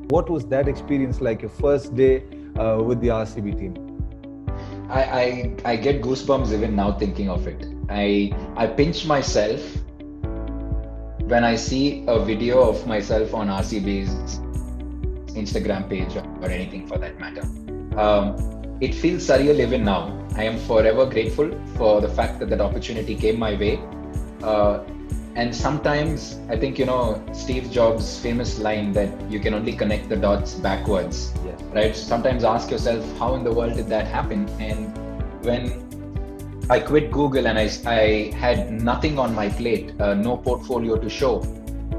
What was that experience like, your first day with the RCB team? I get goosebumps even now thinking of it. I pinch myself when I see a video of myself on RCB's Instagram page or anything for that matter. It feels surreal even now. I am forever grateful for the fact that opportunity came my way. And sometimes I think, Steve Jobs' famous line that you can only connect the dots backwards, Yes. right? Sometimes ask yourself, how in the world did that happen? And when I quit Google and I had nothing on my plate, no portfolio to show,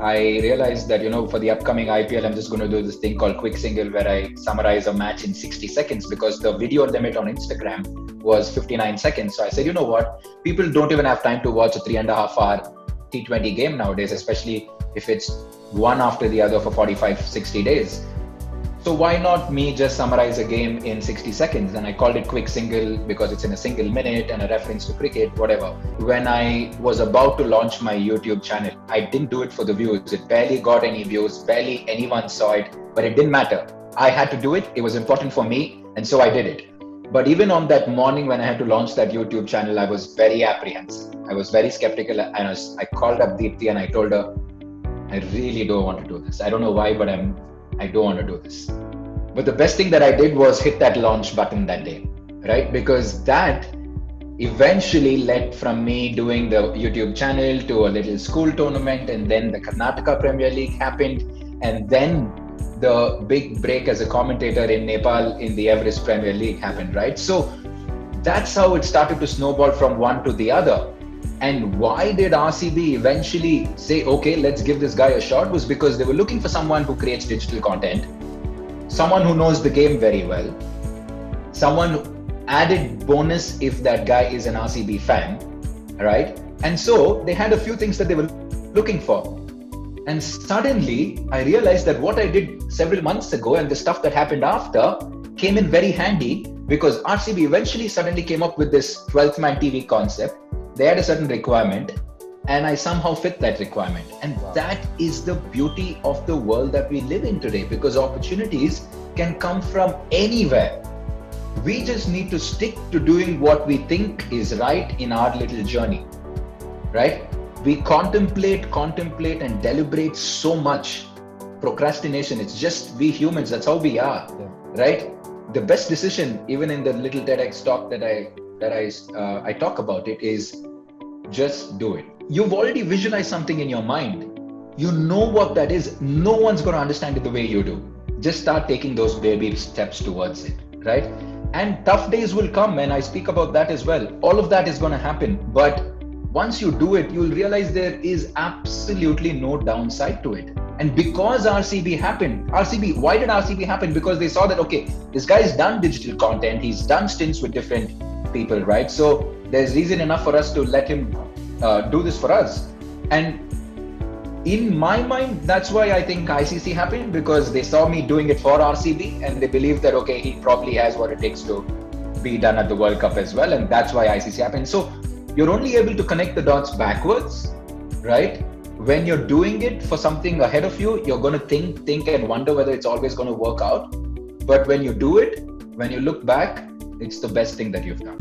I realized that, for the upcoming IPL, I'm just going to do this thing called Quick Single where I summarize a match in 60 seconds because the video limit on Instagram was 59 seconds. So I said, you know what? People don't even have time to watch a 3.5 hour T20 game nowadays, especially if it's one after the other for 45, 60 days. So why not me just summarize a game in 60 seconds? And I called it Quick Single because it's in a single minute and a reference to cricket, whatever. When I was about to launch my YouTube channel, I didn't do it for the views. It barely got any views, barely anyone saw it, but it didn't matter. I had to do it. It was important for me. And so I did it. But even on that morning when I had to launch that YouTube channel, I was very apprehensive. I was very skeptical. And I called up Deepthi and I told her, I really don't want to do this. I don't know why, but I don't want to do this. But the best thing that I did was hit that launch button that day, right? Because that eventually led from me doing the YouTube channel to a little school tournament, and then the Karnataka Premier League happened, and then the big break as a commentator in Nepal in the Everest Premier League happened, right? So that's how it started to snowball from one to the other. And why did RCB eventually say, okay, let's give this guy a shot, was because they were looking for someone who creates digital content, someone who knows the game very well, someone added bonus if that guy is an RCB fan, right? And so they had a few things that they were looking for. And suddenly I realized that what I did several months ago and the stuff that happened after came in very handy, because RCB eventually suddenly came up with this 12th man TV concept. They had a certain requirement and I somehow fit that requirement. And that is the beauty of the world that we live in today, because opportunities can come from anywhere. We just need to stick to doing what we think is right in our little journey, right? We contemplate and deliberate so much. Procrastination, it's just we humans, that's how we are, right? The best decision, even in the little TEDx talk that I talk about it, is just do it. You've already visualized something in your mind. You know what that is. No one's going to understand it the way you do. Just start taking those baby steps towards it, right? And tough days will come, and I speak about that as well. All of that is going to happen. But once you do it, you'll realize there is absolutely no downside to it. And because RCB happened, why did RCB happen? Because they saw that, okay, this guy's done digital content. He's done stints with different people, right? So there's reason enough for us to let him do this for us. And in my mind, that's why I think ICC happened, because they saw me doing it for RCB and they believed that, okay, he probably has what it takes to be done at the World Cup as well. And that's why ICC happened. So you're only able to connect the dots backwards, right? When you're doing it for something ahead of you, you're going to think and wonder whether it's always going to work out. But when you do it, when you look back, it's the best thing that you've done.